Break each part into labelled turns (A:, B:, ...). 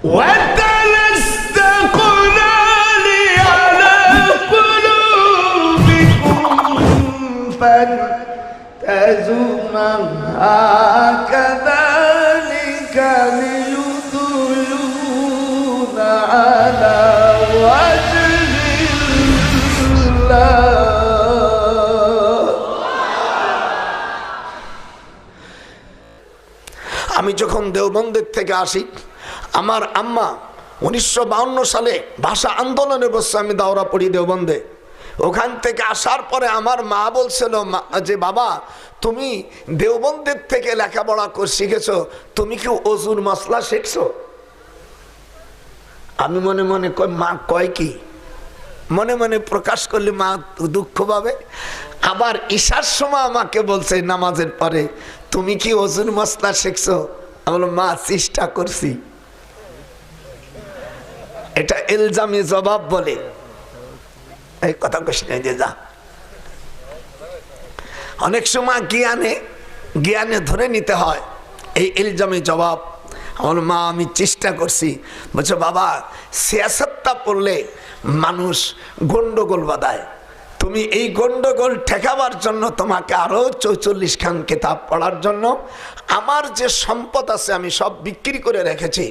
A: وتلست قناني على قلوبكم فانتزمها كذلك ليضلون على وجه الله। আমি যখন দেওবন্দের থেকে আসি, আমার আম্মা 1952 সালে ভাষা আন্দোলনে বসছে, আমি দাওরা পড়ি দেওবন্দে। ওখান থেকে আসার পরে আমার মা বলছিল যে বাবা তুমি দেওবন্দের থেকে লেখাপড়া করে শিখেছো, তুমি কি অজুর মশলা শিখছো? আমি মনে মনে মা কয় কি, মনে মনে প্রকাশ করলে মা দুঃখ পাবে। আবার ঈশার সময় আমাকে বলছে নামাজের পরে, তুমি কি অজুর মশলা শিখছো? আমি বললাম মা চেষ্টা করছি। এটা ইলজামি জবাব বলে, এই কথা কৃষ্ণ যে যা অনেক সময় জ্ঞানে ধরে নিতে হয় এই ইলজামি জবাব। আমার মা আমি চেষ্টা করছি। বলছো বাবা সিয়াসতটা পড়লে মানুষ গন্ডগোল বাঁধায়, তুমি এই গন্ডগোল ঠেকাবার জন্য তোমাকে আরো 44 খান কিতাব পড়ার জন্য আমার যে সম্পদ আছে আমি সব বিক্রি করে রেখেছি।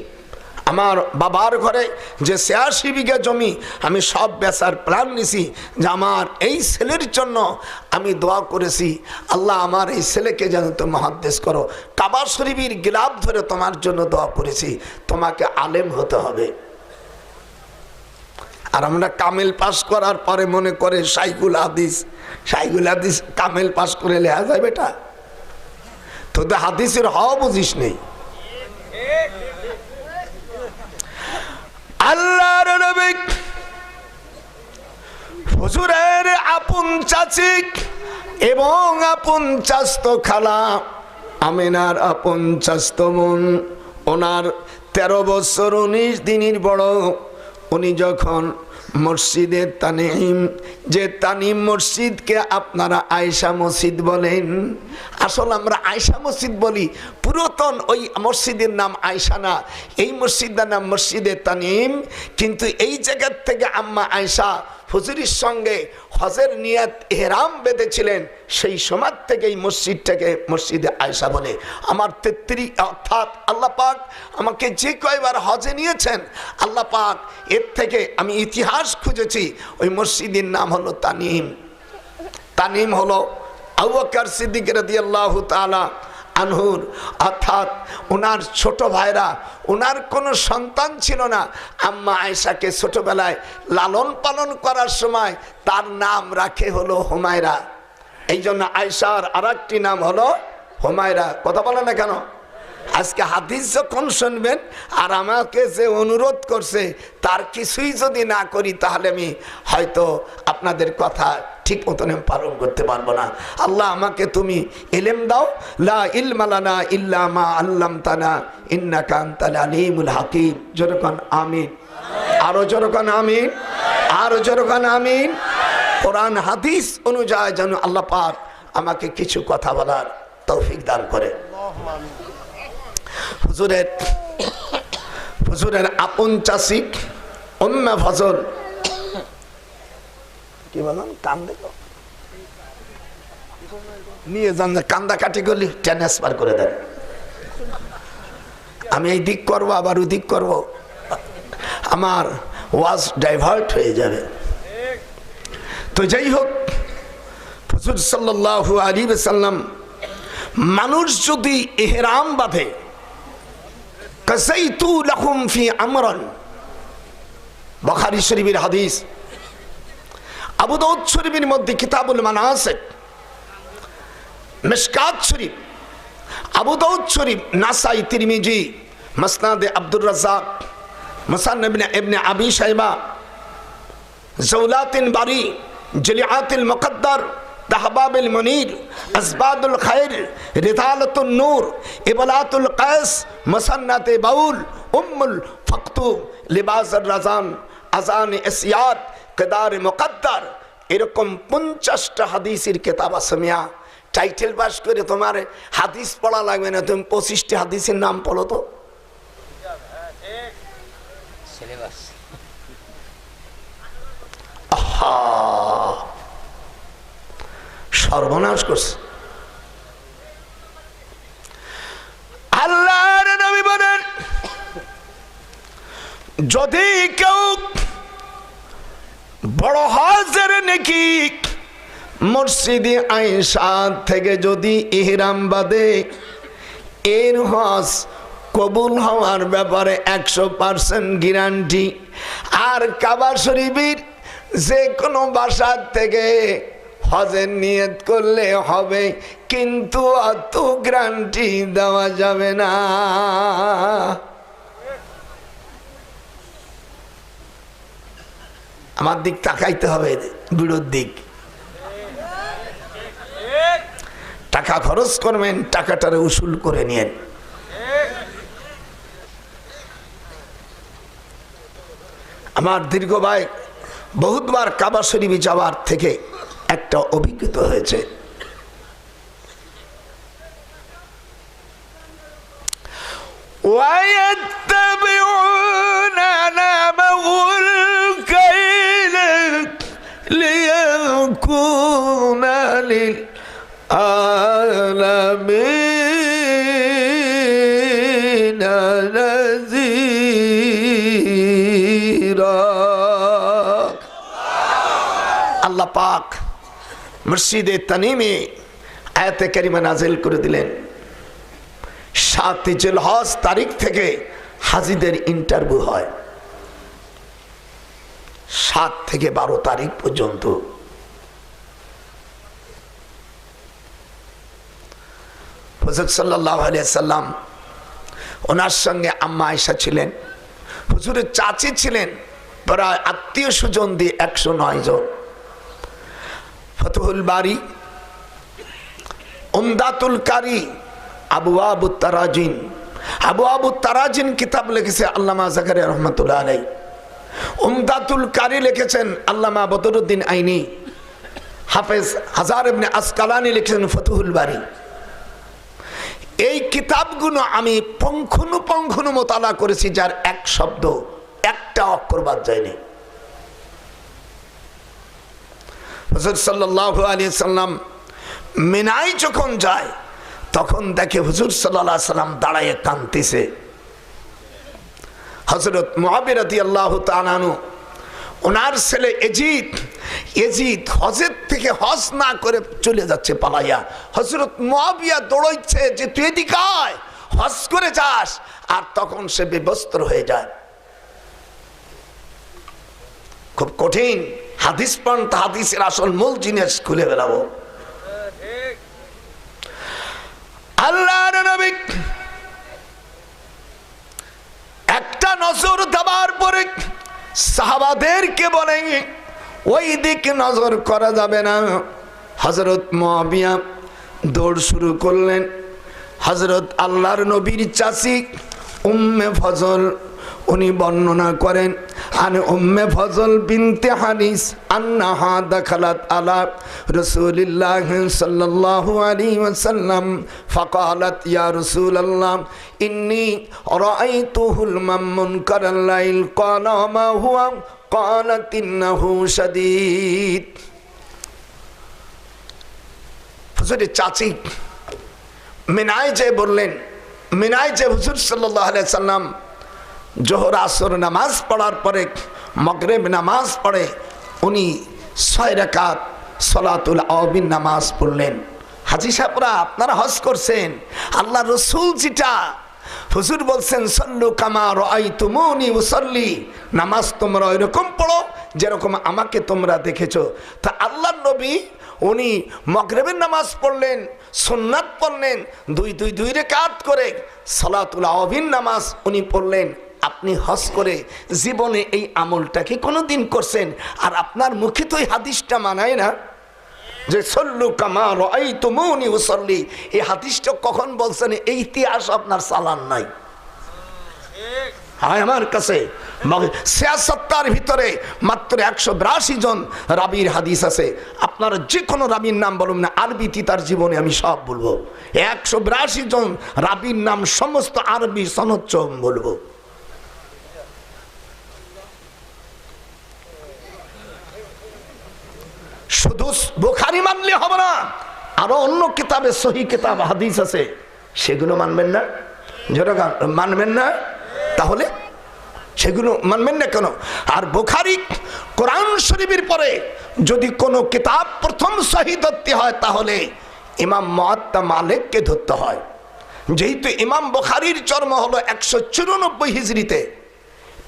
A: আমার বাবার ঘরে যে 86 বিঘা জমি আমি সব বেচার প্ল্যান নিছি, যে আমার এই ছেলের জন্য আমি দোয়া করেছি, আল্লাহ আমার এই ছেলেকে যেন তুমি মুহাদ্দিস করো। কাবা শরীফের গিলাফ ধরে তোমার জন্য দোয়া করেছি, তোমাকে আলেম হতে হবে। আর আমরা কামেল পাস করার পরে মনে করে শাইখুল হাদিস কামেল পাস করে লেখা যায় বেটা, তোদের হাদিসের হওয়া বুঝিস নেই। আল্লাহর নবী হুজুরের আপন চাচি এবং আপন চাচতো খালা আমিনার আপন চাচতো বোন, ওনার 13 বছর 19 দিনের বড়। উনি যখন মসজিদে তানিম, যে তানিম মসজিদকে আপনারা আয়েশা মসজিদ বলেন, আসলে আমরা আয়েশা মসজিদ বলি, পুরাতন ওই মসজিদের নাম আয়েশা না, এই মসজিদের নাম মসজিদে তানিম। কিন্তু এই জায়গার থেকে আম্মা আয়েশা হুজুরের সঙ্গে হজের নিয়ত ইহরাম বেঁধেছিলেন, সেই সময় থেকে এই মসজিদটাকে মসজিদে আয়েশা বলে। আমার 33 অর্থাৎ আল্লাহ পাক আমাকে যে কয়বার হজে নিয়েছেন, আল্লাহ পাক এর থেকে আমি ইতিহাস খুঁজেছি, ওই মসজিদের নাম হলো তানিম। তানিম হলো আবু বকর সিদ্দিক রাদিয়াল্লাহু তাআলা আনহুর, অর্থাৎ ওনার ছোট ভাইরা, ওনার কোনো সন্তান ছিল না। আম্মা আয়েশাকে ছোটবেলায় লালন পালন করার সময় তার নাম রাখে হলো হুমায়রা। এই জন্য আয়েশার আরেকটি নাম হলো হুমায়রা। কথা বলে না কেন? আজকে হাদিস যখন শুনবেন আর আমাকে যে অনুরোধ করছে তার কিছুই যদি না করি, তাহলে আমি হয়তো আপনাদের কথা ঠিক মতন পালন করতে পারবো না। আল্লাহ আমাকে তুমি ইলম দাও, লা ইলমা লানা ইল্লা মা আল্লামতানা ইন্নাকা আনতাল আলিমুল হাকিম। যেরকম আমিন, আরো যেরকম আমিন, আরো যেরকম আমিন। কোরআন হাদিস অনুযায়ী যেন আল্লাহ পাক আমাকে কিছু কথা বলার তৌফিক দান করে। হুজুরের আপন চাষিক উম্মে ফজল, কি বলেন কান্দে নিয়ে যান, কান্দা কাটি করলি ট্রান্সফার করে দেন। আমি এই দিক করবো আবার ওদিক করবো, আমার ওয়াজ ডাইভার্ট হয়ে যাবে। তো যাই হোক, হুজুর সাল্লাল্লাহু আলাইহি ওয়াসাল্লাম মানুষ যদি ইহরাম বাঁধে, কাসাইতু লাকুম ফি আমরান, বুখারী শরীফের হাদিস, আবু দাউদ শরীফের মধ্যে কিতাবুল মানাসিক, মিশকাত শরীফ, আবু দাউদ শরীফ, নাসাই, তিরমিজি, মুসনাদে আব্দুর রাজ্জাক, মুসান্নাদ ইবনে আবি শাইবা, জাওলাতিন বারি, জলিআতুল মুকদ্দার, তাহবাবুল মুনির, আসবাদুল খায়র, রিসালাতুন নূর, ইবলাতুল কাস, মুসান্নাতে বাউল, উম্মুল ফাকতুব, লিবাসুর রাজান, আজান ইসয়াদ, কিদার মুকদ্দার, এরকম 50টা হাদিসের কিতাব আছে। মিয়া টাইটেল পাস করে তোমার হাদিস পড়া লাগবে না, তুমি 25টি হাদিসের নাম পড়ো তো। সর্বনাশ করছে। আল্লাহর নবী বলেন, যদি কেউ বড় হজের নেকি মসজিদে আয়েশা থেকে যদি ইহরাম বাঁধে, এর হজ কবুল হওয়ার ব্যাপারে 100% গ্যারান্টি। আর কাবা শরীফের যে কোনো বাসা থেকে হজের নিয়ত করলে হবে, কিন্তু অত গ্যারান্টি দেওয়া যাবে না। আমার দিক তাকাইতে হবে, বিরোধ দিক। টাকা খরচ করবেন, টাকাটারে উসুল করে নিয়েন। আমার দীর্ঘ ভাই বহুতবার কাবা শরীফে যাওয়ার থেকে একটা অভিজ্ঞতা হয়েছে। আল্লাহ পাক মসজিদে তানিমে আয়াতে কারিমা নাজিল করে দিলেন, 7 জিলহজ তারিখ থেকে হাজিদের ইন্টারভিউ হয়, 7 থেকে 12 তারিখ পর্যন্ত। হুজুর সাল্লাল্লাহু আলাইহি সাল্লাম, ওনার সঙ্গে আম্মা আয়েশা ছিলেন, হুজুরের চাচি ছিলেন, প্রায় আত্মীয় স্বজন দিয়ে 109 জন। ফতহুল বারি, উমদাতুল কারি, আবওয়াবুত তারাজিন, আবওয়াবুত তারাজিন কিতাব লিখেছে আল্লামা জাকারিয়া রহমাতুল্লাহ আলাইহি। উমদাতুল কারি লিখেছেন আল্লামা বদরুদ্দিন আইনি। হাফেজ হাজার ইবনে আসকালানি লিখেছেন ফতহুল বারি। এই কিতাবগুলো আমি পুঙ্খানুপুঙ্খু মোতালা করেছি, যার এক শব্দ, একটা অক্ষর বাদ যায়নি। হুজুর সাল্লাল্লাহু আলাইহি সাল্লাম মিনায় যখন যায়, তখন দেখে হুজুর সাল্লাল্লাহু আলাইহি সাল্লাম দাঁড়ায় কাঁদতেছে। হযরত মুআবিয়া রাদিয়াল্লাহু তাআলা আনহু, ওনার ছেলে এজিদ হজের থেকে হজ না করে চলে যাচ্ছে পালাইয়া। হযরত মুআবিয়া দৌড়াচ্ছে যে তুই এদিকে আয়, হজ করে যাস, আর তখন সে বিবস্ত্র হয়ে যায়। খুব কঠিন হাদিস পন্থা, হাদিসের আসল মূল জিনিস খুলে ফেলাবো। আল্লাহর নবী একটা নজর দেওয়ার পরে সাহাবাদেরকে বলেন ওই দিকে নজর করা যাবে না। হযরত মুআবিয়া দৌড় শুরু করলেন। হযরত আল্লাহর নবীর চাচি উম্মে ফজল, উনি বর্ণনা করেন, আন উম্মে ফজল বিনতে হারিস আন্নাহা দাখালাত আলা রাসূলিল্লাহ সাল্লাল্লাহু আলাইহি ওয়াসাল্লাম ফাকালাত ইয়া রাসূলুল্লাহ ইন্নী রাআইতুহুল মুনকারাল লাইল ক্বালা মা হুয়া ক্বালাত ইন্নাহু শাদীদ। ফজরের চাচি মিনায় যে বললেন, মিনায় যে হুজুর সাল্লাল্লাহু আলাইহি সাল্লাম জোহর আসর নামাজ পড়ার পরে মাগরিব নামাজ পড়ে উনি 6 রাকাত সালাতুল আওয়াবিন নামাজ পড়লেন। হাজী সাহেবরা, আপনারা হজ করছেন, আল্লাহ রসুল যেটা হুজুর বলছেন সল্লু কামা রাআইতুমুনি উসাল্লি, নামাজ তোমরা এরকম পড়ো যেরকম আমাকে তোমরা দেখেছো। তা আল্লাহর নবী উনি মাগরিবের নামাজ পড়লেন, সুন্নাত পড়লেন, 2 রাকাত করে সালাতুল আওয়াবিন নামাজ উনি পড়লেন। আপনি হজ করে জীবনে এই আমলটাকে কোনোদিন করছেন? আর আপনার মুখে তো এই হাদিসটা মানায় না যে সল্লু কামা রাআইতুমুনি উসাল্লি। এই হাদিসটা কখন বলছেন? এই ইতিহাস আপনার চালান নাই। হ্যাঁ, আমার কাছে 76টার ভিতরে মাত্র 182 জন রাবির হাদিস আছে। আপনারা যে কোনো রাবির নাম বলুন না, আরবিতে তার জীবনে আমি সব বলবো। 182 জন রাবির নাম সমস্ত আরবি সনদ বলবো। আরো অন্য কিতাবে সহি কিতাব হাদিস আছে, সেগুলো মানবেন না? যেটা মানবেন না, তাহলে সেগুলো মানবেন না কেন? আর বুখারী কোরআন শরীফের পরে যদি কোনো কিতাব প্রথম সহি ধরতে হয় তাহলে ইমাম মুয়াত্তা মালিককে ধরতে হয়। যেহেতু ইমাম বুখারীর জন্ম হলো 194 হিজরিতে,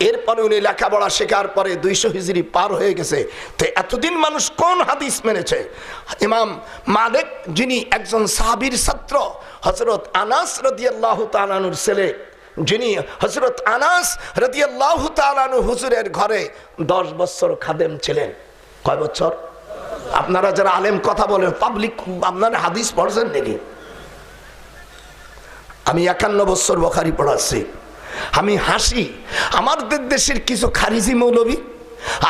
A: এরপরে উনি লেখাপড়া শেখার পরে 200 হিজরি পার হয়ে গেছে। তো এতদিন মানুষ কোন হাদিস মেনেছে? ইমাম মালিক যিনি একজন সাহাবীর ছাত্র, হযরত আনাস রাদিয়াল্লাহু তাআলা আনহুর ছেলে, যিনি হযরত আনাস রাদিয়াল্লাহু তাআলা আনহু হুজুরের ঘরে 10 বছর খাদেম ছিলেন। কয় বছর? আপনারা যারা আলেম কথা বলেন, পাবলিক, আপনারা হাদিস পড়ছেন নাকি? আমি 51 বছর বুখারী পড়াচ্ছি। আমি হাসি, আমাদের দেশের কিছু খারিজি মৌলবী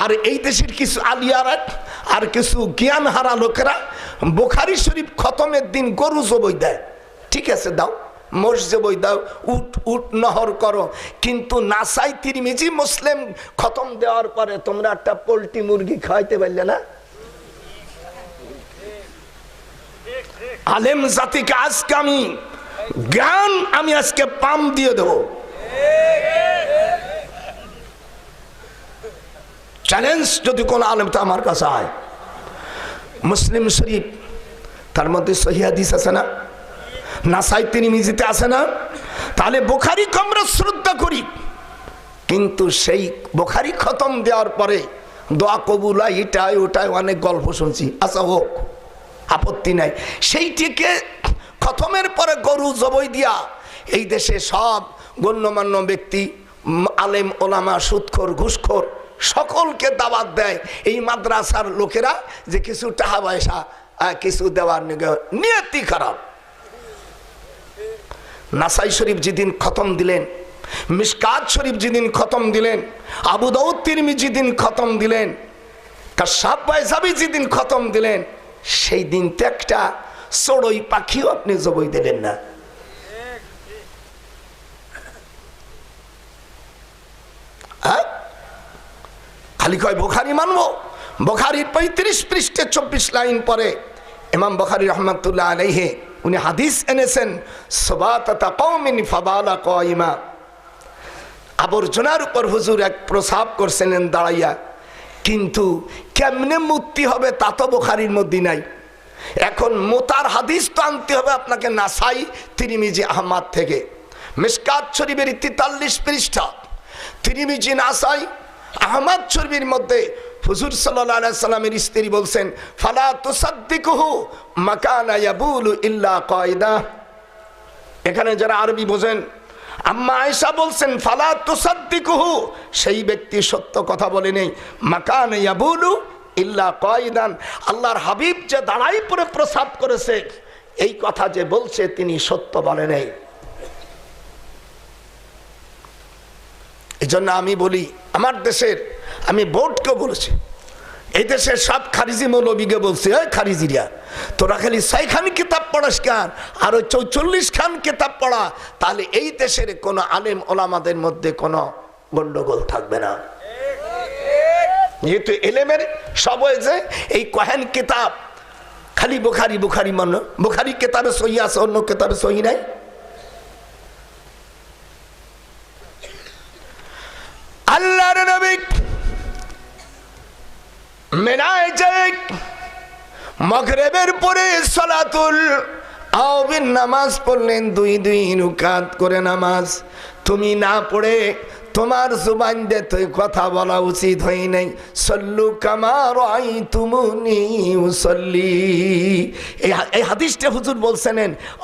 A: আর এই দেশের কিছু আলিয়ারা আর কিছু জ্ঞান হারা লোকেরা বুখারী শরীফ খতমের দিন গরু জবাই দেয়। ঠিক আছে, দাও, মোষ জবাই দাও, উট উট নহর করো, কিন্তু নাসাই তিরমিজি মুসলিম খতম দেওয়ার পরে তোমরা একটা পোল্ট্রি মুরগি খাওয়াইতে পারলে না? আলেম জাতিকে আজকে আমি জ্ঞান আমি আজকে পাম দিয়ে দেবো। চ্যালেঞ্জ যদি কোন আলেম তো আমার কাছে হয়। মুসলিম শরীফ তার মধ্যে সহিহ হাদিস আছে না? নাসাই তিরমিজিতে আছে না? তাহলে বুখারীকে আমরা শ্রদ্ধা করি, কিন্তু সেই বুখারী খতম দেওয়ার পরে দোয়া কবুলা এটাই ওটাই অনেক গল্প শুনছি। আচ্ছা হোক, আপত্তি নাই। সেইটিকে খতমের পরে গরু জবাই দিয়া এই দেশে সব গণ্যমান্য ব্যক্তি, আলেম ওলামা, সুদখোর, ঘুষখোর সকলকে দাওয়াত দেয় এই মাদ্রাসার লোকেরা যে কিছু টাকা পয়সা কিছু দেওয়ার নিয়তি খারাপ। নাসাই শরীফ যেদিন খতম দিলেন, মিশকাত শরীফ যেদিন খতম দিলেন, আবু দাউদ তিরমিজি যেদিন খতম দিলেন, কাশাফ বাইজাবি যেদিন খতম দিলেন, সেই দিন তো একটা চড়ুই পাখিও আপনি জবাই দিলেন না। খালি কয় বুখারী মানবো। বুখারীর 35 পৃষ্ঠে 24 লাইন পরে ইমাম বুখারী রাহমাতুল্লাহ আলাইহি উনি হাদিস এনেছেন, সুবাতাতা কওমিন ফাবালা কায়িমা। আবর্জনার উপর হুজুর এক প্রসাব করছিলেন দাঁড়াইয়া, কিন্তু কেমনে মুক্তি হবে তা তো বুখারীর মধ্যে নাই। এখন মোতার হাদিস তো আনতে হবে আপনাকে নাসাই, তিরমিজি, আহমদ থেকে। মিশকাত শরীফের 43 পৃষ্ঠা, তিরমিজি, নাসাই, আহমদ শরীফের মধ্যে হুজুর সাল্লাল্লাহু আলাইহি সাল্লামের স্ত্রী বলছেন, ফালা তুসাদ্দিকুহু মাকানা ইয়াবুলু ইল্লা কায়দা। এখানে যারা আরবি বোঝেন, আম্মা আয়েশা বলছেন ফালা তুসাদ্দিকুহু, সেই ব্যক্তি সত্য কথা বলে নেই, মাকানা ইয়াবুলু ইল্লা কায়দান। আল্লাহর হাবিব যে দাঁড়াই পরে প্রসাব করেছে এই কথা যে বলছে তিনি সত্য বলে নেই। এই জন্য আমি বলি, আমার দেশের, আমি বোর্ডকে বলেছি, এই দেশের সব খারিজি মৌলবীকে বলছি, ওই খারিজিরা তোরা খালি 6 খান কিতাব পড়াস কেন, আর ওই 44 খান কিতাব পড়া, তাহলে এই দেশের কোনো আলেম ওলামাদের মধ্যে কোনো গন্ডগোল থাকবে না। যেহেতু এলেমের সব হয়েছে এই কহেন কিতাব, খালি বুখারী বুখারী মানো, বুখারী কিতাবে সহি আছে, অন্য কিতাবে সহি নাই। আল্লাহর নবী মিনায় যায়, মাগরিবের পরে সালাতুল আওবিন নামাজ পড়লেন, 2 রাকাত করে নামাজ। তুমি না পড়ে তোমার জুবান দিয়ে তো কথা বলা উচিত হয় নাই। সল্লু কামা রাআইতুমুনি উসাল্লি, এই হাদিসটা হুজুর বলছেন।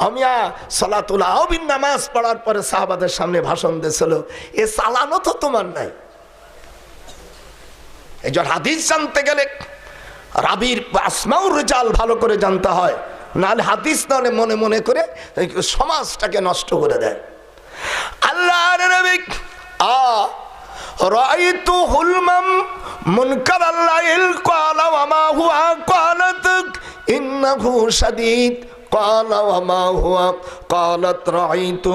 A: আমিয়া সালাতুল আওবিন নামাজ পড়ার পরে সাহাবাদের সামনে ভাষণ দিয়েছিল, এ চালানো তো তোমার নাই। এই যে হাদিস জানতে গেলে রাবির আসমাউর রিজাল ভালো করে জানতে হয়, নাহলে হাদিস নাহলে মনে মনে করে সমাজটাকে নষ্ট করে দেয়। আল্লাহর নবী রাআইতু হুলমাম মুনকার আল্লাহিল ক্বালা ওয়া মা হুয়া ক্বালাত ইন্নাহু শাদীদ قال وما هو قالت رأيت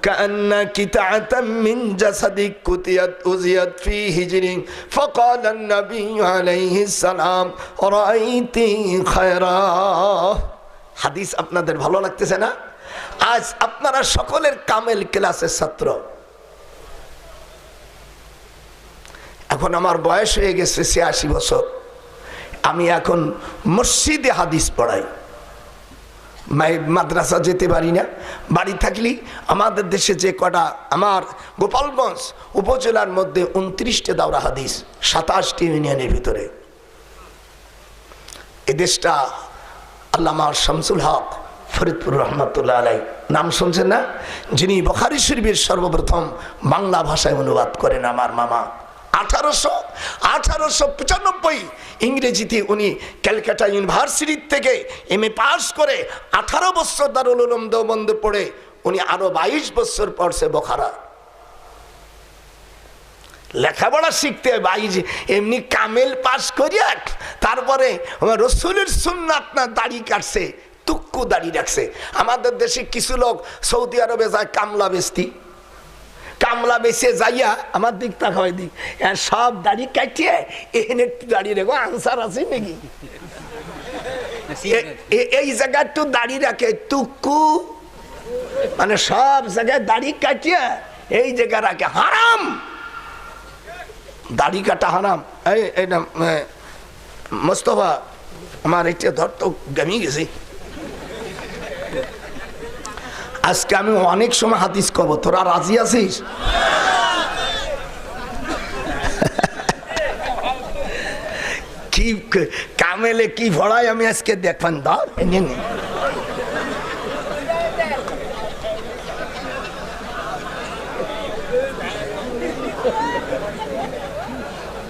A: كأن قطعة من جسدك قطعت أزيت في هجر فقال النبي عليه السلام رأيت خيرا। হাদিস আপনাদের ভালো লাগতেছে না? আজ আপনারা সকলের কামেল ক্লাসের ছাত্র। এখন আমার বয়স হয়ে গেছে ৮৬ বছর। আমি এখন মসজিদে হাদিস পড়াই, মাদ্রাসা যেতে পারি না। বাড়ি থাকলেই আমাদের দেশে যে কটা, আমার গোপালগঞ্জ উপজেলার মধ্যে ২৯টে দাওরা হাদিস, ২৭টি ইউনিয়নের ভিতরে। এ দেশটা আল্লামা শামসুল হক ফরিদপুর রহমতুল্লাহ আলাই, নাম শুনছেন না? যিনি বুখারী শরীফের সর্বপ্রথম বাংলা ভাষায় অনুবাদ করেন আমার মামা। 1895 ইংরেজিতে উনি ক্যালকাটা ইউনিভার্সিটি থেকে MA পাস করে 18 বছর দারুল উলুম দেওবন্দে পড়ে উনি আরো 22 বছর পড়ছে বোখারা। লেখাপড়া শিখতে এমনি কামেল পাস করিয়া তারপরে রসুলের সুন্নাত না দাড়ি কাটছে, তুক্কু দাড়ি রাখছে। আমাদের দেশে কিছু লোক সৌদি আরবে যায় কামলা বেচতি, কামলা বেচে যাইয়া আমার দিক তাকাই দিক সব দাড়ি কাটিয়ে এখানে দাড়ি রেখো, আনসার আছে নাকি? এই জায়গায় একটু দাড়ি রাখে তুক্কু, মানে সব জায়গায় দাড়ি কাটিয়ে এই জায়গা রাখে। হারাম, দাড়ি কাটা হারাম। এই না মোস্তফা, আমার এটা ধর তো গামি গেছি। আজকে আমি অনেক সময় হাদিস কব, তোরা রাজি আছিস? কি কামেলে কি ভরাই আমি আজকে দেখবেন। ধর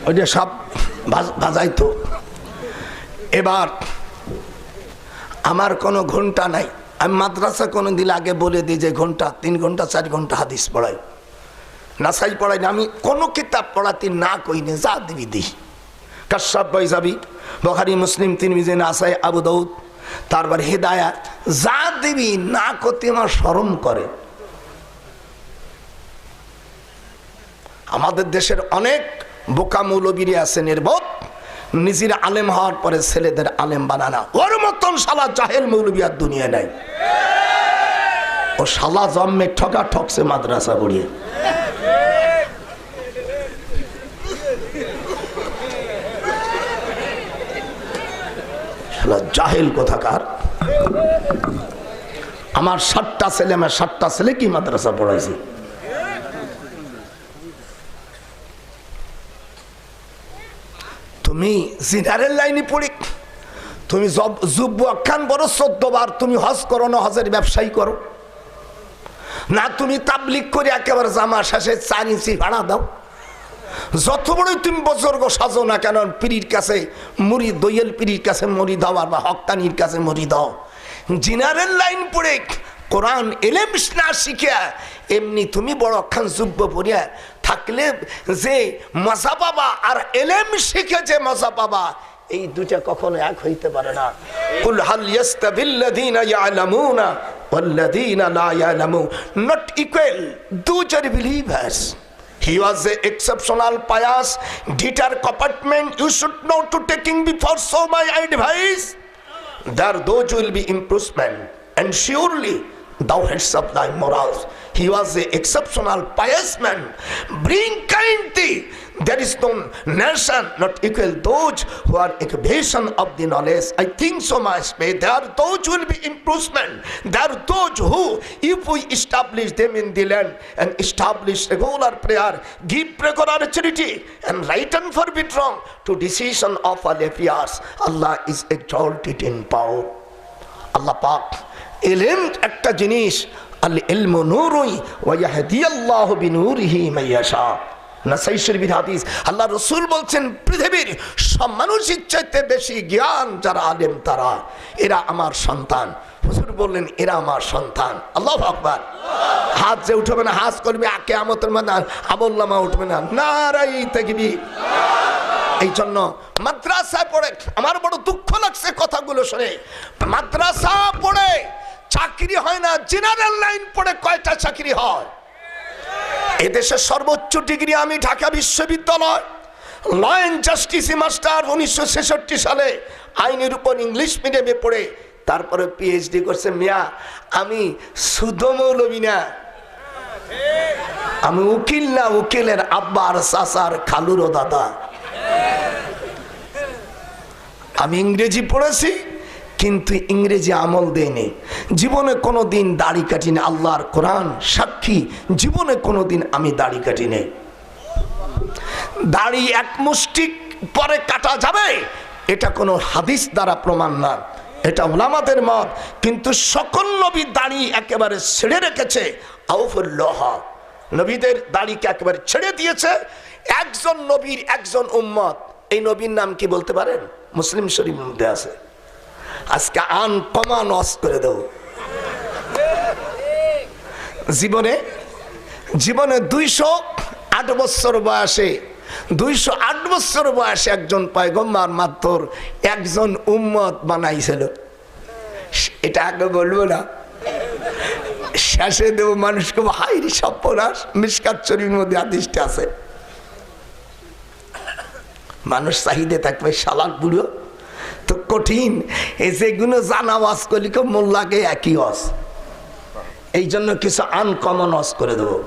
A: ওইটা সব বাজাই তো। এবার আমার কোনো ঘন্টা নাই, আমি মাদ্রাসা কোনো দিলে আগে বলে দিই যে ঘন্টা 3 ঘন্টা 4 ঘন্টা হাদিস পড়াই, নাসাই পড়াই না। আমি কোনো কিতাব পড়াতে না কইনে যা দিবি দিই, কাশাফ বাইজাবি, বুখারী মুসলিম তিরমিজি নাসাই আবু দাউদ, তারপর হিদায়াত, যা দিবি না করতে আমার শরম করে। আমাদের দেশের অনেক বোকা মৌলবীরা আছে নির্বোধ, নিজের আলেম হওয়ার পরে ছেলেদের আলেম বানানা। ওর মতন শালা জাহেল মৌলবী আর দুনিয়া নাই। ও শালা জন্মে ঠকা ঠকছে মাদ্রাসা পড়িয়ে। শালা জাহেল কোথাকার। আমার 7টা ছেলে, আমার 7টা ছেলে কি মাদ্রাসা পড়াইছি। তুমি জিনারের লাইনে পড়ি, তুমি যুব খান বড় 14 বার, তুমি হজ করো না হজের ব্যবসায়ী করো না, তুমি তাবলিগ করে একেবারে জামা শেষে 4 ইঞ্চি ভাড়া দাও। যত বড়ই তুমি বজর্গ সাজো না কেন, পীরির কাছে মুড়ি, দইয়েল পীরির কাছে মুড়ি দাও, আর বা হক্কানির কাছে মুড়ি দাও। জিনারের লাইন পড়ে কোরআন এলেম না শিখিয়া এমনি তুমি বড় খান যুব্য পড়িয়া থাকলে যে মজা পাবা, আর এলেম শিখে যে মজা পাবা, এই দুটা কখনো এক হইতে পারে না। কুল হাল ইয়াস্তাবিল্লাযীনা ইয়ালামুনা ওয়াল্লাযীনা লা ইয়ালামুন, not equal, those are believers. He was an exceptional pious guitar compartment. You should know to taking before, so my advice, there those will be improvement, and surely thou hast of thy morals. He was an exceptional pious man. Bring kindly. There is no nation not equal those who are exhibition of the knowledge. I think so much. May there those will be improvement. There are those who, if we establish them in the land and establish regular prayer, give regular charity, and right and forbid wrong to decision of all affairs, Allah is exalted in power. Allah Pak, ilm একটা জিনিস, আল ইলমু নূরুন ওয়া ইয়াহদিয়াল্লাহু বিনূরিহি মান ইয়াশা। নাসাই শরীফের হাদিস, আল্লাহ রাসূল বলছেন পৃথিবীর সব মানুষের চাইতে বেশি জ্ঞান যারা আলেম তারা, এরা আমার সন্তান। হুজুর বললেন এরা আমার সন্তান। আল্লাহু আকবার। হাত যে উঠবে না, হাজ করবে কিয়ামতের ময়দান আমলনামা উঠবে না। নারাই তাকবীর। এই জন্য মাদ্রাসায় পড়ে আমার বড় দুঃখ লাগছে কথাগুলো শুনে। মাদ্রাসা পড়ে চাকরি হয় না, জেনারেল লাইন পড়ে কয়টা চাকরি হয়? এদেশের সর্বোচ্চ ডিগ্রি আমি ঢাকা বিশ্ববিদ্যালয় ল অ্যান্ড জাস্টিস মাস্টার 1966 সালে আইনের উপর ইংলিশ মিডিয়ামে পড়ে তারপরে পিএইচডি করছে। মিয়া আমি শুধু মৌলবী না, আমি উকিল না, উকিলের আব্বার চাচার খালুরও দাদা। আমি ইংরেজি পড়েছি কিন্তু ইংরেজি আমল দেয়নি, জীবনে কোনোদিন দাড়ি কাটিনি, আল্লাহর কোরআন সাক্ষী, জীবনে কোনোদিন আমি দাড়ি কাটিনি। দাড়ি এক মুষ্টি পরে কাটা যাবে এটা কোনো হাদিস দ্বারা প্রমাণ না, এটা উলামাদের মত। কিন্তু সকল নবী দাড়ি একেবারে ছেড়ে রেখেছে। আউফুল্লাহ, নবীদের দাড়িকে একেবারে ছেড়ে দিয়েছে। একজন নবীর একজন উম্মত, এই নবীর নাম কি বলতে পারেন? মুসলিম শরীফের মধ্যে আছে। আজকে আনকমন ওয়াজ করে দেব। জীবনে 208 বছর বয়সে 208 বছর বয়সে একজন পয়গম্বর মাত্র একজন উম্মত বানাইছিল। এটা আগে বলবো না, শেষে দেব মানুষকে। হাইরি সর্বনাশ, মিশকাত শরীফের মধ্যে হাদিসটা আছে। মানুষ চাহিদা থাকবে শালাক বুড়ো তো কঠিন, এই যেগুলো জানা ওয়াজ করলি কেউ মোল্লাকে একই ওয়াজ। এই জন্য কিছু আনকমন ওয়াজ করে দেবো।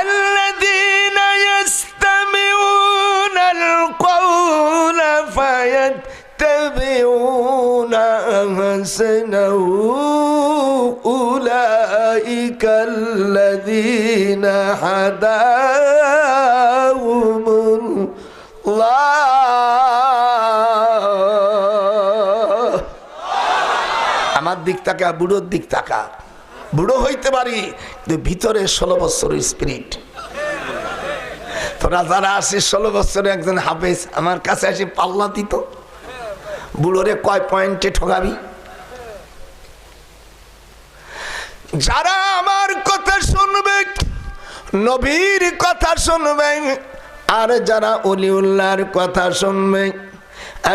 A: الذين يستمعون القول فيتبعون أحسنه أولئك الذين هداهم الله। আমার দিক তাকা, বুড়োর দিক তাকা। বুড়ো হইতে পারি কিন্তু ভিতরে 16 বছর স্পিরিট। তোরা যারা আসে 16 বছরে একজন হাফেজ আমার কাছে আসে পাল্লা দিত, বুড়োরে কয় পয়েন্টে ঠকাবি? যারা আমার কথা শুনবে, নবীর কথা শুনবে, আর যারা ওলিউল্লাহর কথা শুনবে,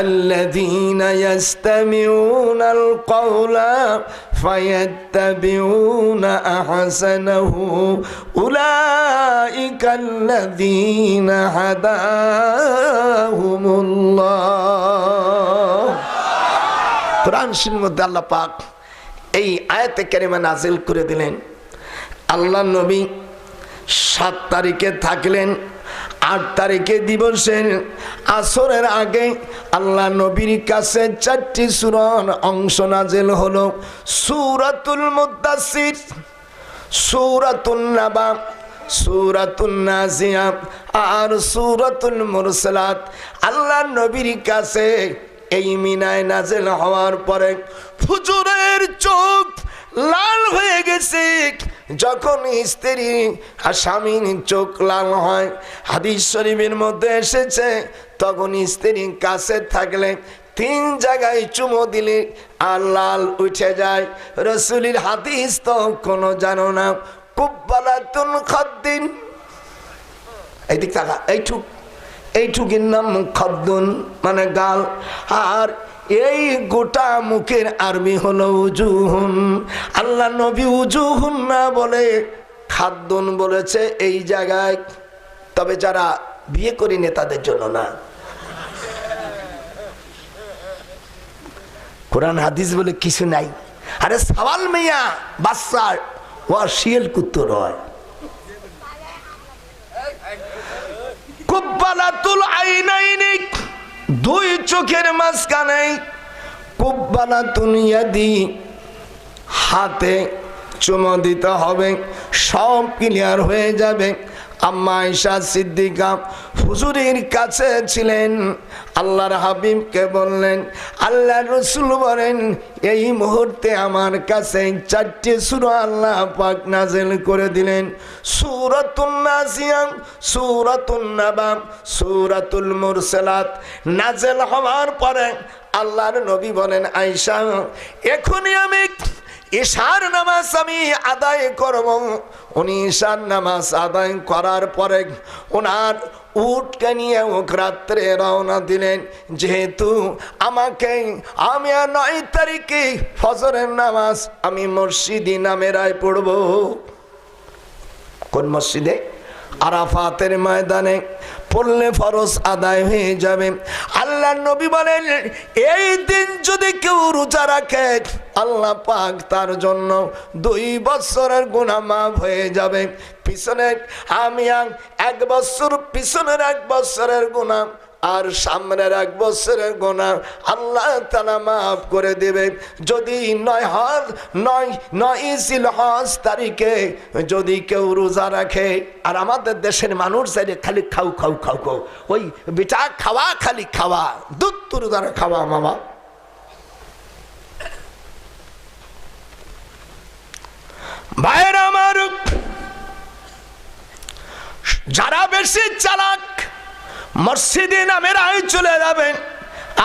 A: الذين يستمعون القول فيتبعون أحسنه أولئك الذين هداهم الله। কোরআন শরীফের মধ্যে আল্লাহ পাক এই আয়াতে কারিমা নাজিল করে দিলেন। আল্লাহ নবী 7 তারিখে থাকলেন, 8 তারিখে দিবসের আসরের আগে আল্লাহ নবীর কাছে 4টি সূরার অংশ নাজিল হলো। সূরাতুল মুদ্দাসির, সূরাতুন নাবা, সূরাতুন নাজিয়া আর সূরাতুল মুরসালাত। আল্লাহ নবীর কাছে এই মিনায় নাজিল হওয়ার পরে হুজুরের চোখ লাল হয়ে গেছে। যখন স্ত্রী আর স্বামীর চোখ লাল হয়, হাদিস শরীফের মধ্যে এসেছে, তখন স্ত্রীর কাছে থাকলে 3 জায়গায় চুমো দিলে আর লাল উঠে যায়। রাসূলের হাদিস তো কোনো জানো না। কুব্বালাতুন খাদ্দিন, এইদিক থাকা, এইটুকের নাম খাদ্দুন মানে গাল। আর এই গোটা মুখের আরবি হলো উজুহুন। আল্লাহ নবী উজুহুন না বলে খাদ্দুন বলেছে এই জায়গায়। তবে যারা বিয়ে করিনি তাদের জন্য না। কোরআন হাদিস বলে কিছু নাই। আরে সওয়াল মিয়া বাচ্চা ও শিয়াল কুত্তর হয়। কুব্বালাতুল আইনাইনি, 2 চোখের মাঝখানে। কুব্বালাতুন ইয়াদি, হাতে চুমো দিতে হবে, সব ক্লিয়ার হয়ে যাবে। আম্মা আয়েশা সিদ্দিকা হুজুরের কাছে ছিলেন, আল্লাহর হাবিবকে বললেন, আল্লাহর রাসূল বলেন এই মুহূর্তে আমার কাছে 4টি সূরা আল্লাহ পাক নাযিল করে দিলেন। সূরাতুন নাজিয়া, সূরাতুন নাবা, সূরাতুল মুরসালাত নাযিল হওয়ার পরে আল্লাহর নবী বলেন, আয়েশা এখনই আমি ঈশার নামাজ আমি আদায় করব। উনি ঈশার নামাজ আদায় করার পরে ওনার উটকে নিয়ে রাত্রে রওনা দিলেন। যেহেতু আমি 9 তারিখে ফজরের নামাজ আমি মসজিদে নামেরায় পড়ব। কোন মসজিদে? আরাফাতের ময়দানে পড়লে ফরজ আদায় হয়ে যাবে। আল্লাহর নবী বলেন এই দিন যদি কেউ রোজা রাখে আল্লাহ পাক তার জন্য 2 বছরের গুনাহ মাফ হয়ে যাবে। পিছনের আমি 1 বছর, পিছনের 1 বছরের গুনাহ আর সামনের 1 বছরের গুনাহ আল্লাহ তাআলা মাফ করে দেবে। যদি 9 জিলহজ তারিখে যদি কেউ রোজা রাখে, আর আমাদের দেশের মানুষ চাইলে খালি খাও খাও খাও খাও, ওই বেটা খাওয়া, খালি খাওয়া, দুধ রোজা খাওয়া মামা। ভাইরা আমার, যারা বেশি চালাক মসজিদে নামের আয় চলে যাবেন,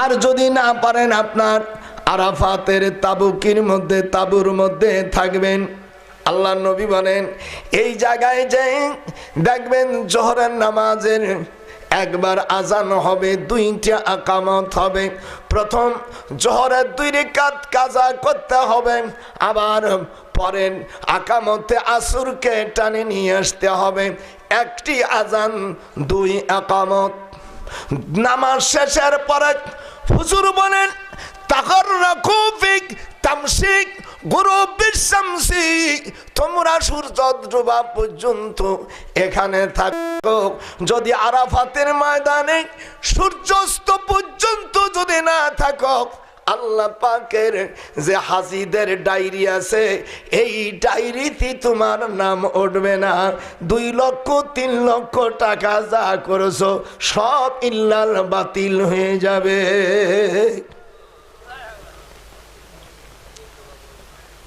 A: আর যদি না পারেন আপনার আরাফাতের তাবুকের মধ্যে, তাবুর মধ্যে থাকবেন। আল্লাহ নবী বলেন এই জায়গায় যে দেখবেন জোহরের নামাজের একবার আজান হবে, 2টা আকামত হবে। প্রথম জোহরের 2 রাকাত কাজা করতে হবে, আবার পরের আকামতে আসরকে টানে নিয়ে আসতে হবে। 1টি আজান 2 আকামত। নামাজ শেষের পরে হুজুর বলেন তাকাররাকু ফিক তামসিক গুরুবিশ শামসি, তোমরা সূর্য ডোবা পর্যন্ত এখানে থাকো। যদি আরাফাতের ময়দানে সূর্যাস্ত পর্যন্ত যদি না থাকো, আল্লাহ পাকের যে হাজিদের ডায়েরি আছে এই ডায়েরিতে তোমার নাম উঠবে না। 2 লক্ষ 3 লক্ষ টাকা যা করেছো সব ইল্লাল বাতিল হয়ে যাবে।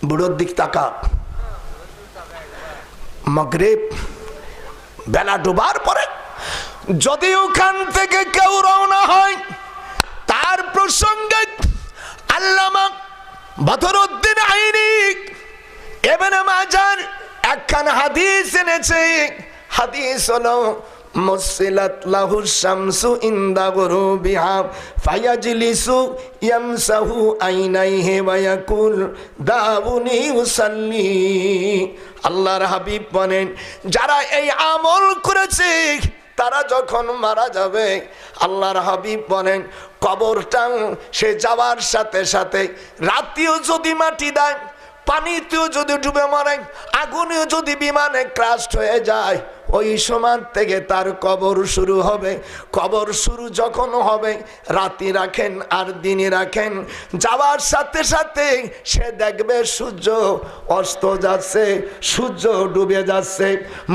A: বুড়োর দিক তাকা, মাগরিব বেলা ডোবার পরে যদি ওখান থেকে কেউ রওনা হয়, তার প্রসঙ্গে আল্লামা বদরুদ্দিন আইনি ইবনে মাজাহ একখান হাদিস এনেছে। হাদিস হলো মুসিলাত লাহু শামসু ইনদা গুরুবিহা ফায়াজলিসু ইয়ামসাহু আইনাইহি ওয়া ইয়াকুল দাউনি উসাল্লি। আল্লাহর হাবিব বলেন যারা এই আমল করেছে তারা যখন মারা যাবে, আল্লাহর হাবিব বলেন কবরটা সে যাওয়ার সাথে সাথে রাতেও যদি মাটি দেয়, পানিতেও যদি ডুবে মরে, আগুনেও যদি বিমানে ক্রাশ হয়ে যায়, ওই সময় থেকে তার কবর শুরু হবে। কবর শুরু যখন হবে, রাতে রাখেন আর দিনে রাখেন, যাওয়ার সাথে সাথে সে দেখবে সূর্য অস্ত যাচ্ছে, সূর্য ডুবে যাচ্ছে।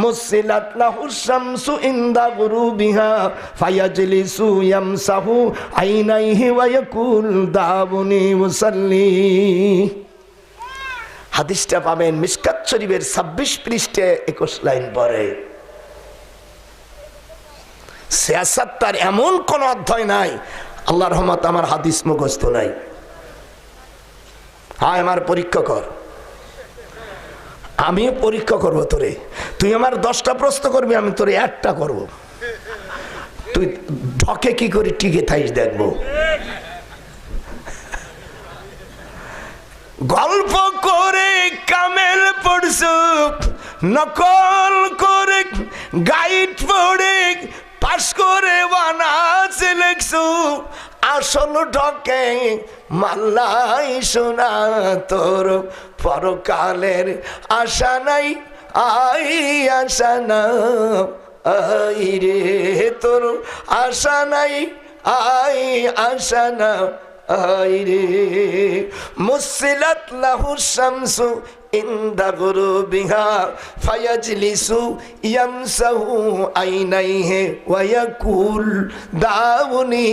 A: মুসিলাত লাহু শামসু ইনদা গুরুবিহা ফায়াজলিসু ইয়ামসাহু আইনাইহি ওয়া ইয়াকুল দাউনি উসাল্লি। হাদিসটা পাবেন মিশকাত শরীফের 26 পৃষ্ঠা 21 লাইন পরে। সিয়াসাত তার এমন কোন অধ্যায় নাই, আল্লাহর রহমত আমার হাদিস মুখস্থ নাই। হ্যাঁ, আমার পরীক্ষা কর, আমি পরীক্ষা করবো তোরে। তুই আমার 10টা প্রশ্ন করবি, আমি তোরে 1টা করবো। তুই ঢকে কি করে টিকে থাইস দেখবো। গল্প করে কামেল পড়ছো, নকল করে গাইড পড়ে পাস করে বানাস লেখছো, আসল ঢকে মাল্লাই শোনা তোর পরকালের আশা নাই, আই আশা না আই রে, তোর আশা নাই আই আশা না আই রে। মুসিলাত লাহু শামসু ইনদা গুরুবিহা ফায়াজলিসু ইয়ামসাহু আইনাইহি ওয়া ইয়াকুল দাউনি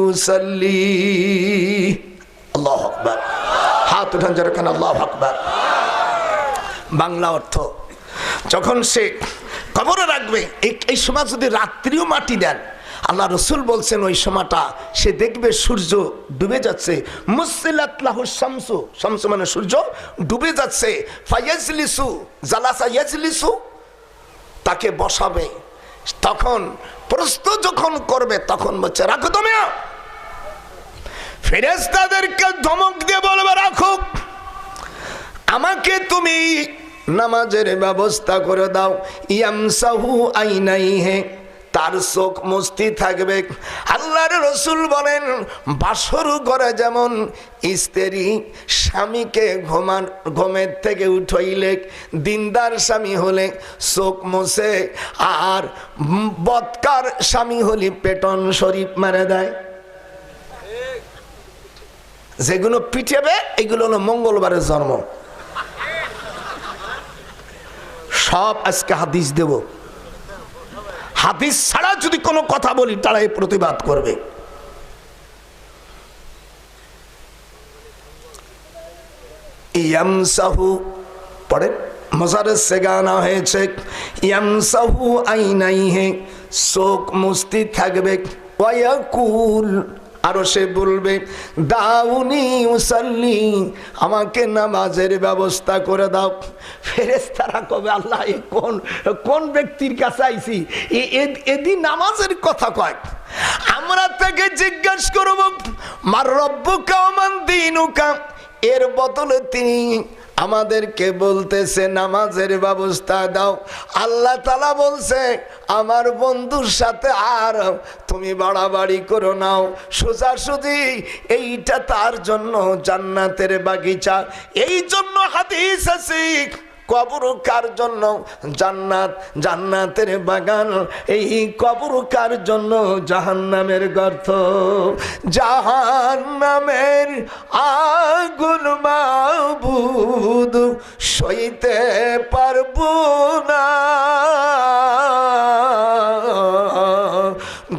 A: উসাল্লি। আল্লাহু আকবার। হাত উঠান যারা কেন, আল্লাহু আকবার। বাংলা অর্থ, যখন সে কবরে রাখবে এই সময় যদি রাত্রিও মাটি দেন, আল্লাহ রসুল বলছেন ওই সময়টা সে দেখবে সূর্য ডুবে যাচ্ছে। মুসিলাত লাহু শামসু, শামসু মানে সূর্য, ডুবে যাচ্ছে। ফায়াজলিসু, জালাসা ইয়াজলিসু, তাকে বসাবে। তখন প্রশ্ন যখন করবে তখন বলছে রাখো তুমি। ফেরেশতাদেরকে ধমক দিয়ে বলবে রাখো, আমাকে তুমি নামাজের ব্যবস্থা করে দাও। ইয়ামসাহু আইনাইহি, তার চোখ মস্তি থাকবে। আল্লাহর রাসূল বলেন বাসর ঘরে যেমন স্ত্রী স্বামীকে ঘুমের থেকে উঠাইলে দিনদার স্বামী হলে চোখ মোছে, আর বদকার স্বামী হলে পেটন শরীফ মেরে দেয়। যেগুলো পিটাবে এগুলো হলো মঙ্গলবারের জন্ম। সব আজকে হাদিস দেব, হাদিস ছাড়া যদি কোনো কথা বলি তারাই প্রতিবাদ করবে। ইয়ামসাহু পড়ে মজারের সে গানা হয়েছে, ইয়ামসাহু আইনাইহে চোখ মুস্তি থাকবে, ওয়ায়াকুল আরো সে বলবে দাউনি উসাল্লি আমাকে নামাজের ব্যবস্থা করে দাও। ফেরেশতারা কবে আল্লাহ কোন ব্যক্তির কাছে আইছি এদি নামাজের কথা কয়। আমরা তাকে জিজ্ঞাসা করব মার রব্বুকা ওয়া মান দীনুকা, এর বদলে তিনি আমাদেরকে বলতেছে নামাজের ব্যবস্থা দাও। আল্লাহ তাআলা বলছে আমার বন্ধুর সাথে আর তুমি বাড়াবাড়ি করো নাও, সোজাসুজি এইটা তার জন্য জান্নাতের বাগিচা। এই জন্য হাদিস আছে কবর কার জন্য জান্নাত, জান্নাতের বাগান, এই কবর কার জন্য জাহান্নামের গর্ত। জাহান্নামের আগুন মাবুদ সইতে পারবো না,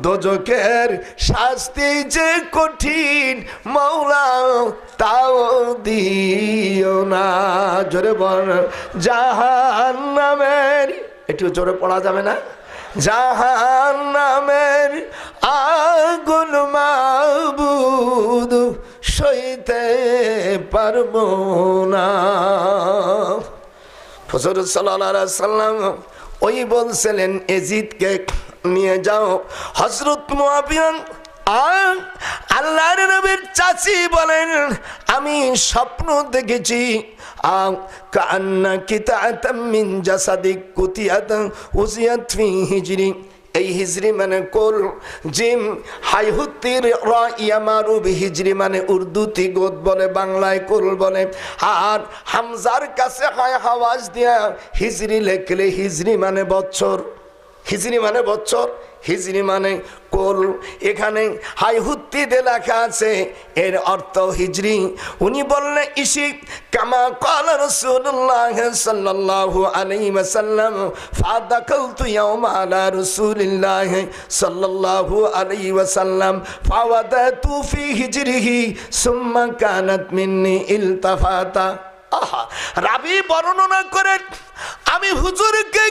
A: দোজখের শাস্তি যে কঠিন মাওলা তাও দিও না। জোরে বল জাহান্নামের, একটু জোরে পড়া যাবে না? জাহান্নামের আগুন মাবুদ সইতে পারবো না। হুজুর সাল্লাল্লাহু আলাইহি ওয়াসাল্লাম ওই বলছিলেন এজিদকে নিয়ে যাও। হযরত মুআবিয়া আল্লাহর নবীর চাচি বলেন আমি স্বপ্ন দেখেছি কান্না কিতাতাম মিন জাসাদিক কুতিয়াত উজিয়াত ফি হিজরি। এই হিজরি মানে কোল, জিম হাইহুতির র ইয়ামারু হিজরি মানে উর্দুতে গোদ বলে, বাংলায় কোল বলে। আর হামজার কাছে হয় হাওয়াজ দিয়া হিজরি লেখলে হিজরি মানে বছর, হিজরি মানে বছর, হিজরি মানে কোল। এখানে হাইহুত্তিতে লেখা আছে এর অর্থ হিজরি। উনি বললেন ইসি কামা ক্বালা রাসূলুল্লাহ সাল্লাল্লাহু আলাইহি ওয়াসাল্লাম ফাদাকালতু ইয়াওমা আলা রাসূলিল্লাহ সাল্লাল্লাহু আলাইহি ওয়াসাল্লাম ফাওয়াদাতু ফি হিজরিহি সুম্মা কানাত মিন্নি ইলতাফাতা। আহা, রাবি বর্ণনা করেন আমি হুজুরকে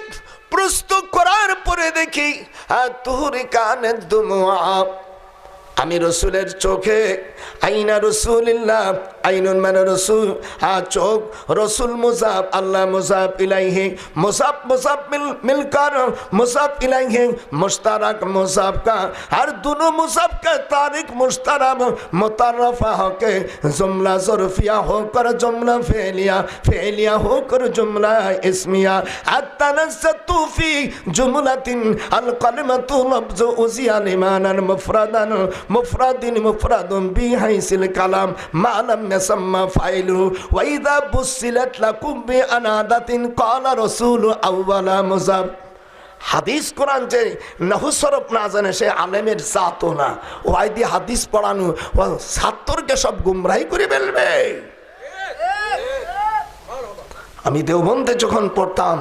A: প্রস্তুত করার পরে দেখি তুহুরি কানের দুমুআ, আমি রসুলের চোখে আইনা রসুলিল্লাহ, আইনুন মানে রসুল, চোখ রসুল মুসাফ আল্লাহ মুসাফ ইলাইহি, মুসাফ মুসাফ মিলকার মুসাফ ইলাইহি মুশতারাক মুসাফ কা, আর दोनों मुसाफ का तारीख मुश्तरक मुतरफा होके जुमला ज़रफ़िया होकर जुमला फ़ेलिया, फ़ेलिया होकर जुमला इस्मिया, अतनस्सतु फ़ी जुमलतिन अल कलिमतु लफ्ज़ु उज़िया लिमानन मुफ़रदन मुफ़रदिन मुफ़रदुन बिहाइसिल कलाम मालम यसम्मा फ़ाइलु व इज़ा बुस्सिलत लकुम बि अनादतिन क़ाला रसूलु अव्वला मुज़ाब। হাদিস কোরআন যে নহসরফ না জানে সে আলেমের জাতও না। ও আইদি হাদিস পড়ানো ও ছাত্রকে সব গুমরাহি করে ফেলবে। আমি দেওবন্দে যখন পড়তাম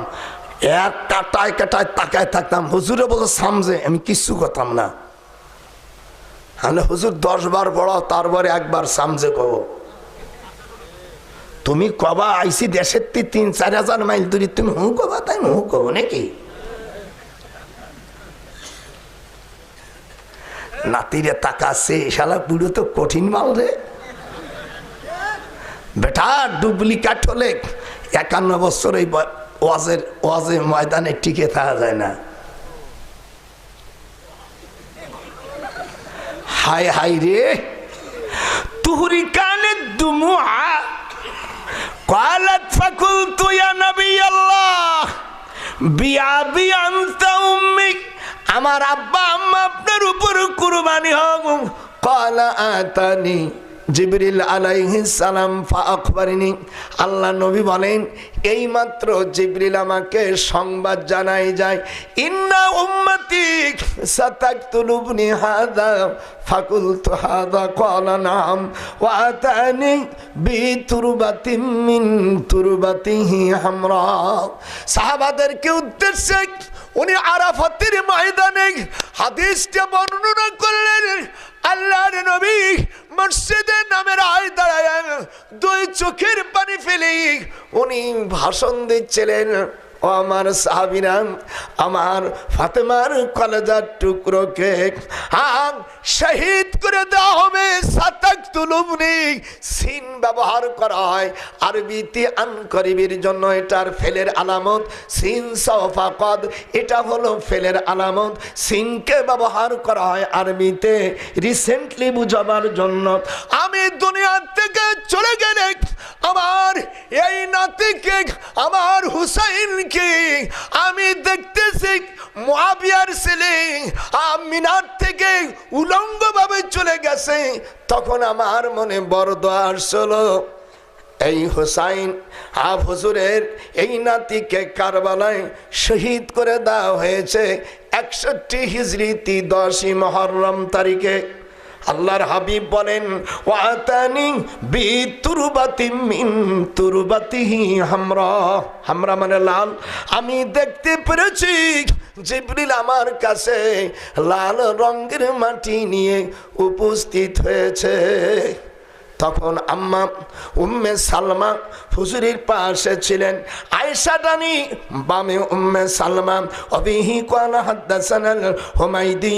A: এক কাটায় কাটায় তাকায় থাকতাম, হুজুরে বলতো সামজে, আমি কিচ্ছু করতাম না। আমি হুজুর 10 বার পড়াও তারপরে একবার সামজে কব। তুমি কবা আইসি দেশের 3-4 হাজার মাইল দূরে, তুমি হু কবা তাই হু কব নাকি? নাতিরে তাকাছে শালা বুড়ো তো কঠিন মাল রে বেটা, ডুপ্লিকেট হলে 51 বছর এই ওয়াজের ময়দানে টিকে থাকা যায় না। হায় হায় রে, তুহরি কানে দুমুআ قالت فقلت يا نبي الله بأبي أنت أمي আমার আব্বা আম্মা আপনার উপর কুরবানি হোক। ক্বালা আতানি জিবরিল আলাইহিস সালাম ফাআখবারনি। আল্লাহ নবী বলেন এইমাত্র জিবরিল আমাকে সংবাদ জানাই যায়, ইন্না উম্মতি সাতাকতুলুবনি হাযা ফাকুলতু হাযা ক্বালা নাম ওয়া আতানি বিতুরবাতিন মিন তুরবাতিহি হামরা। সাহাবাদেরকে উদ্দেশ্যে উনি আরাফাতের ময়দানে হাদিসটা বর্ণনা করলেন। আল্লাহর নবী মসজিদে নামের আয় দাঁড়ায় দুই চোখের পানি ফেলে উনি ভাষণ দিচ্ছিলেন, ও আমার সাহাবীরা, আমার ফাতেমার কলেজার টুকরোকে শহীদ করে দেওয়া হবে। সাতাকতুলুবনি সিন ব্যবহার করা হয় আরবিতে আনকরিবের জন্য, এটার ফেলের আলামত। সিন সওফা কদ, এটা হলো ফেলের আলামত। সিনকে ব্যবহার করা হয় আরবিতে রিসেন্টলি বুঝাবার জন্য। আমি দুনিয়া থেকে চলে গেলে আমার এই নাতিকে, আমার হুসাইনকে আমি দেখতেছি মুআবিয়ার ছেলে মিনার থেকে উলঙ্গ ভাবে চলে গেছে। তখন আমার মনে বড় দোয়া আসলো, এই হুসাইন হুজুরের এই নাতিকে কারবালায় শহীদ করে দেওয়া হয়েছে 61 হিজরি 10 মুহররম তারিখে। আল্লাহর হাবিব বলেন, ওয়াতানি বিতুরবাতি মিন তুরবাতিহি হামরা। হামরা মানে লাল। আমি দেখতে পেরেছি জিবরিল আমার কাছে লাল রঙের মাটি নিয়ে উপস্থিত হয়েছে। তখন আম্মা উম্মে সালমা হুজুরের পাশে ছিলেন, আয়েশা রানী বামে উম্মে সালমা। অবিহি ক্বালা হাদাসানাল হুমাইদি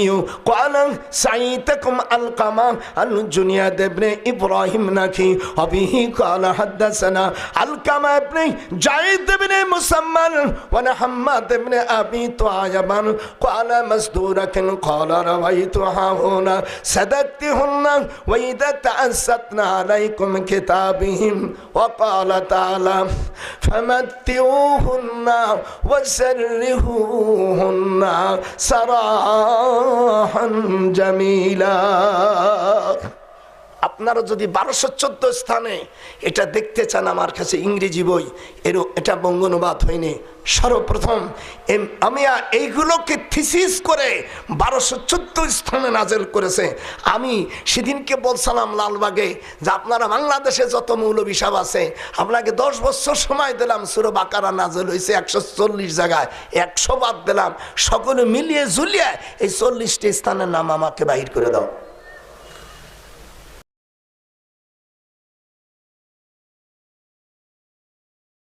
A: ক্বালা সাইতাকুম আলকামা আল জুনিয়াদ ইবনে ইব্রাহিম নাকি। অবিহি ক্বালা হাদাসানা আলকামা ইবনে জায়েদ ইবনে মুসাম্মাল ওয়া হাম্মাদ ইবনে আবি তুআয়াবান ক্বালা মাসদুরাকান ক্বালা রাওয়াইতুহা হুনা সাদাকতুহুন্না ওয়া ইযা তাআসাতনা عليكم كتابهم وقال تعالى فمتعوهن وسرحوهن سراحا جميلا। আপনারা যদি 1214 স্থানে এটা দেখতে চান, আমার কাছে ইংরেজি বই এটা বঙ্গানুবাদ হয়নি। সর্বপ্রথম আমি এইগুলোকে থিসিস করে 1214 স্থানে নাজেল করেছে। আমি সেদিনকে বলছিলাম লালবাগে যে আপনারা বাংলাদেশে যত মৌলবী সাহেব আছে আপনাকে 10 বছর সময় দিলাম, সূরা বাকারা নাজেল হয়েছে 140 জায়গায়, 100 বাদ দিলাম, সকলে মিলিয়ে ঝুলিয়ে এই 40টি স্থানের নাম আমাকে বাহির করে দাও।